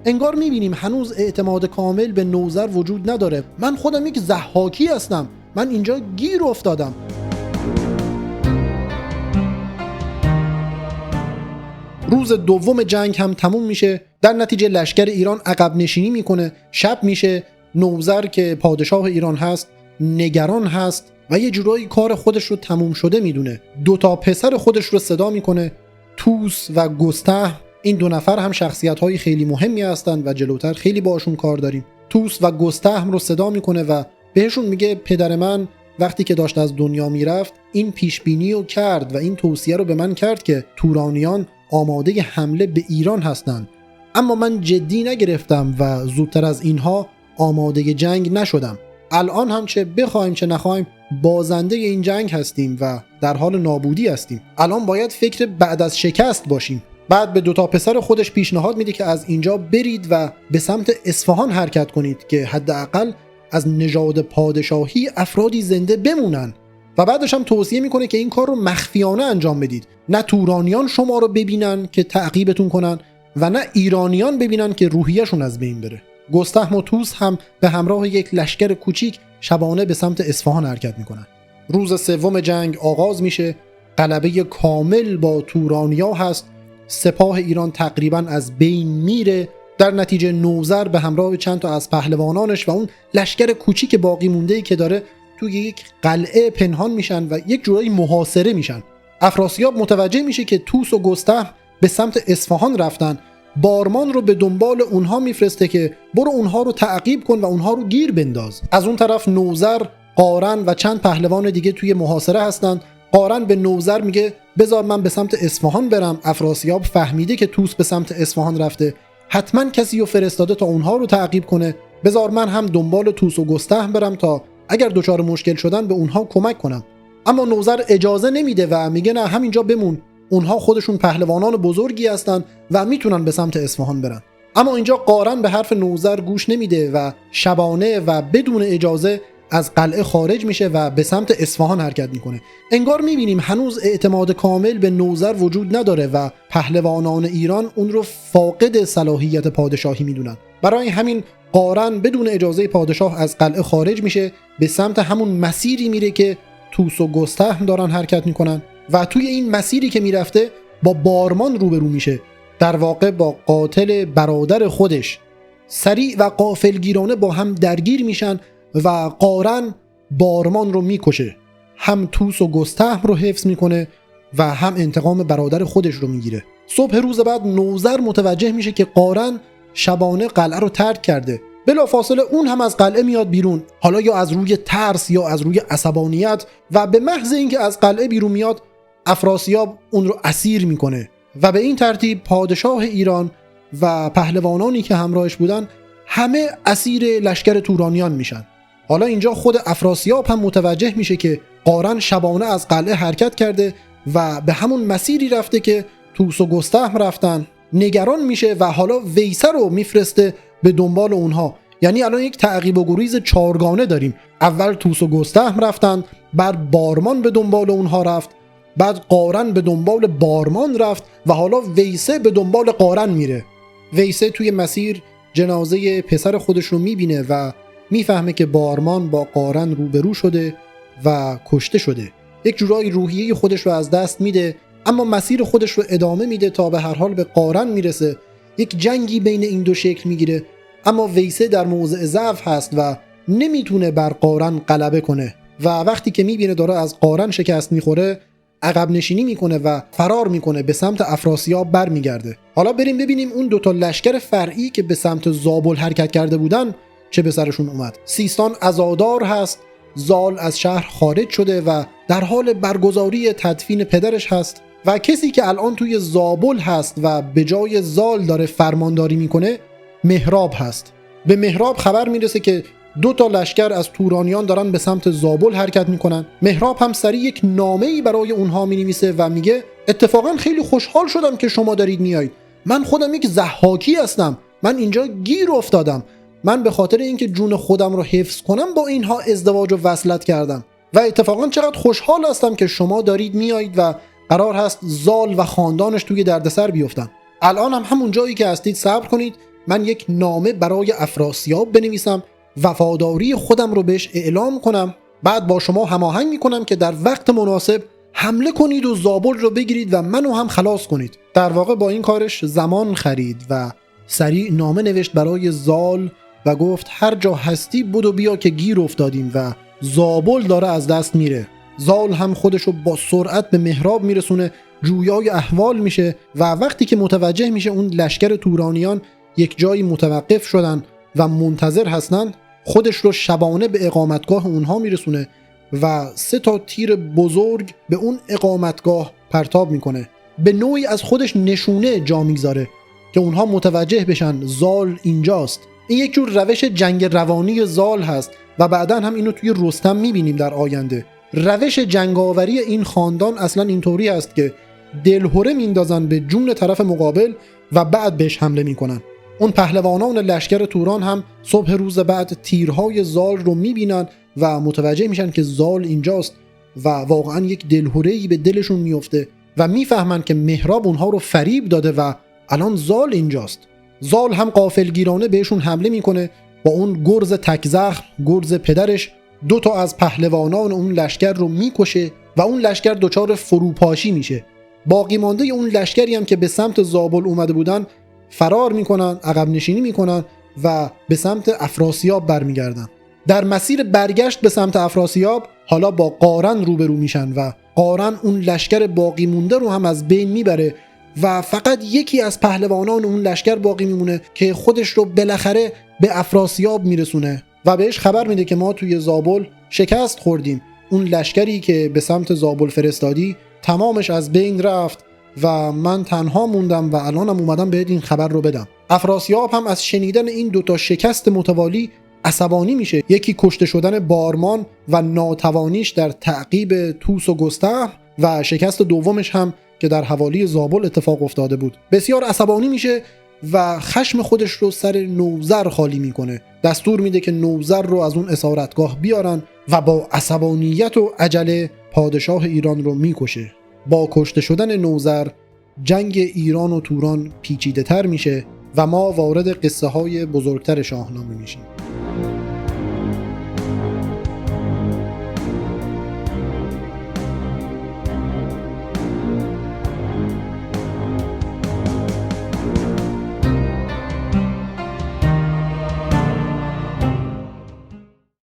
انگار میبینیم هنوز اعتماد کامل به نوذر وجود نداره. من خودم یک ضحاکی هستم، من اینجا گیر افتادم. روز دوم جنگ هم تموم میشه. در نتیجه لشکر ایران عقب نشینی میکنه. شب میشه. نوذر که پادشاه ایران هست نگران هست و یه جورایی کار خودش رو تموم شده میدونه. 2 پسر خودش رو صدا میکنه، توس و گستهم. این 2 نفر هم شخصیت‌های خیلی مهمی هستند و جلوتر خیلی باشون کار داریم. توس و گستهم رو صدا میکنه و بهشون میگه پدر من وقتی که داشت از دنیا میرفت این پیشبینی رو کرد و این توصیه رو به من کرد که تورانیان آماده حمله به ایران هستند، اما من جدی نگرفتم و زودتر از اینها آماده جنگ نشدم. الان هم چه بخوایم چه نخوایم بازنده این جنگ هستیم و در حال نابودی هستیم. الان باید فکر بعد از شکست باشیم. بعد به 2 پسر خودش پیشنهاد میده که از اینجا برید و به سمت اصفهان حرکت کنید که حداقل از نژاد پادشاهی افرادی زنده بمونن و بعدش هم توصیه میکنه که این کار رو مخفیانه انجام بدید، نه تورانیان شما رو ببینن که تعقیبتون کنن و نه ایرانیان ببینن که روحیه‌شون از بین بره. گستهم و توس هم به همراه یک لشکر کوچیک شبانه به سمت اصفهان حرکت میکنن. روز سوم جنگ آغاز میشه. غلبه کامل با تورانیا هست. سپاه ایران تقریبا از بین میره. در نتیجه نوذر به همراه چند تا از پهلوانانش و اون لشکر کوچیک باقی مونده که داره توی یک قلعه پنهان میشن و یک جورایی محاصره میشن. افراسیاب متوجه میشه که توس و گستهم به سمت اصفهان رفتن. بارمان رو به دنبال اونها میفرسته که برو اونها رو تعقیب کن و اونها رو گیر بنداز. از اون طرف نوذر، قارن و چند پهلوان دیگه توی محاصره هستن. قارن به نوذر میگه بذار من به سمت اصفهان برم. افراسیاب فهمیده که توس به سمت اصفهان رفته، حتما کسی رو فرستاده تا اونها رو تعقیب کنه. بذار من هم دنبال توس و گستهم برم تا اگر دچار مشکل شدن به اونها کمک کنم. اما نوذر اجازه نمیده و میگه نه همینجا بمون، اونها خودشون پهلوانان بزرگی هستن و میتونن به سمت اصفهان برن. اما اینجا قارن به حرف نوذر گوش نمیده و شبانه و بدون اجازه از قلعه خارج میشه و به سمت اصفهان حرکت میکنه. انگار میبینیم هنوز اعتماد کامل به نوذر وجود نداره و پهلوانان ایران اون رو فاقد صلاحیت پادشاهی میدونن. برای همین قارن بدون اجازه پادشاه از قلعه خارج میشه، به سمت همون مسیری میره که توس و گستهم دارن حرکت میکنن و توی این مسیری که میرفته با بارمان روبرو میشه، در واقع با قاتل برادر خودش. سریع و غافلگیرانه با هم درگیر میشن و قارن بارمان رو میکشه. هم توس و گستهم رو حفظ میکنه و هم انتقام برادر خودش رو میگیره. صبح روز بعد نوذر متوجه میشه که قارن شبانه قلعه رو ترک کرده. بلافاصله اون هم از قلعه میاد بیرون، حالا یا از روی ترس یا از روی عصبانیت، و به محض اینکه از قلعه بیرون میاد افراسیاب اون رو اسیر میکنه و به این ترتیب پادشاه ایران و پهلوانانی که همراهش بودن همه اسیر لشکر تورانیان میشن. حالا اینجا خود افراسیاب هم متوجه میشه که قارن شبانه از قلعه حرکت کرده و به همون مسیری رفته که توس و گستهم رفتن. نگران میشه و حالا ویسه رو میفرسته به دنبال اونها. یعنی الان یک تعقیب و گریز 4گانه داریم. اول توس و گستهم رفتن، بعد بارمان به دنبال اونها رفت، بعد قارن به دنبال بارمان رفت و حالا ویسه به دنبال قارن میره. ویسه توی مسیر جنازه پسر خودش رو میبینه و میفهمه که بارمان با قارن روبرو شده و کشته شده. یک جورایی روحیه خودش رو از دست میده، اما مسیر خودش رو ادامه میده تا به هر حال به قارن میرسه. یک جنگی بین این دو شکل میگیره، اما ویسه در موضع ضعف هست و نمیتونه بر قارن غلبه کنه و وقتی که میبینه داره از قارن شکست میخوره عقب نشینی میکنه و فرار میکنه، به سمت افراسیاب برمیگرده. حالا بریم ببینیم اون 2 لشکر فرعی که به سمت زابل حرکت کرده بودن چه به سرشون اومد. سیستان عزادار هست، زال از شهر خارج شده و در حال برگزاری تدفین پدرش هست و کسی که الان توی زابل هست و به جای زال داره فرمانداری میکنه مهراب هست. به مهراب خبر میرسه که 2 لشکر از تورانیان دارن به سمت زابل حرکت میکنن. مهراب هم سریع یک نامه‌ای برای اونها مینویسه و میگه اتفاقا خیلی خوشحال شدم که شما دارید میایید. من خودم یک ضحاکی هستم، من اینجا گیر افتادم. من به خاطر اینکه جون خودم رو حفظ کنم با اینها ازدواج و وصلت کردم و اتفاقا چقدر خوشحال هستم که شما دارید میایید و قرار هست زال و خاندانش توی دردسر بیفتن. الان هم همون جایی که هستید صبر کنید، من یک نامه برای افراسیاب بنویسم، وفاداری خودم رو بهش اعلام کنم، بعد با شما هماهنگ میکنم که در وقت مناسب حمله کنید و زابل رو بگیرید و منو هم خلاص کنید. در واقع با این کارش زمان خرید و سریع نامه نوشت برای زال و گفت هر جا هستی بدو بیا که گیر افتادیم و زابل داره از دست میره. زال هم خودشو با سرعت به مهراب میرسونه، جویای احوال میشه و وقتی که متوجه میشه اون لشکر تورانیان یک جایی متوقف شدن و منتظر هستن، خودش رو شبانه به اقامتگاه اونها میرسونه و 3 تیر بزرگ به اون اقامتگاه پرتاب میکنه. به نوعی از خودش نشونه جا میگذاره که اونها متوجه بشن زال اینجاست. این یک جور روش جنگ روانی زال هست و بعداً هم اینو توی رستم میبینیم در آینده. روش جنگاوری این خاندان اصلا اینطوری است که دلهره میندازن به جون طرف مقابل و بعد بهش حمله میکنن. اون پهلوانان لشکر توران هم صبح روز بعد تیرهای زال رو میبینن و متوجه میشن که زال اینجاست و واقعا یک دلهره‌ای به دلشون میفته و میفهمن که مهراب اونها رو فریب داده و الان زال اینجاست. زال هم غافلگیرانه بهشون حمله میکنه، با اون گرز تکزخم، گرز پدرش 2 از پهلوانان اون لشکر رو میکشه و اون لشکر دچار فروپاشی میشه. باقی مانده اون لشکری هم که به سمت زابل اومده بودن فرار میکنن، عقب نشینی میکنن و به سمت افراسیاب برمیگردن. در مسیر برگشت به سمت افراسیاب حالا با قارن روبرو میشن و قارن اون لشکر باقی مونده رو هم از بین میبره و فقط یکی از پهلوانان اون لشکر باقی میمونه که خودش رو بالاخره به افراسیاب میرسونه و بهش خبر میده که ما توی زابل شکست خوردیم، اون لشکری که به سمت زابل فرستادی تمامش از بین رفت و من تنها موندم و الانم اومدم بهت این خبر رو بدم. افراسیاب هم از شنیدن این 2 شکست متوالی عصبانی میشه، یکی کشته شدن بارمان و ناتوانیش در تعقیب توس و گستهم و شکست دومش هم که در حوالی زابل اتفاق افتاده بود. بسیار عصبانی میشه و خشم خودش رو سر نوذر خالی میکنه، دستور میده که نوذر رو از اون اسارتگاه بیارن و با عصبانیت و عجله پادشاه ایران رو میکشه. با کشته شدن نوذر جنگ ایران و توران پیچیده تر میشه و ما وارد قصه های بزرگتر شاهنامه میشیم.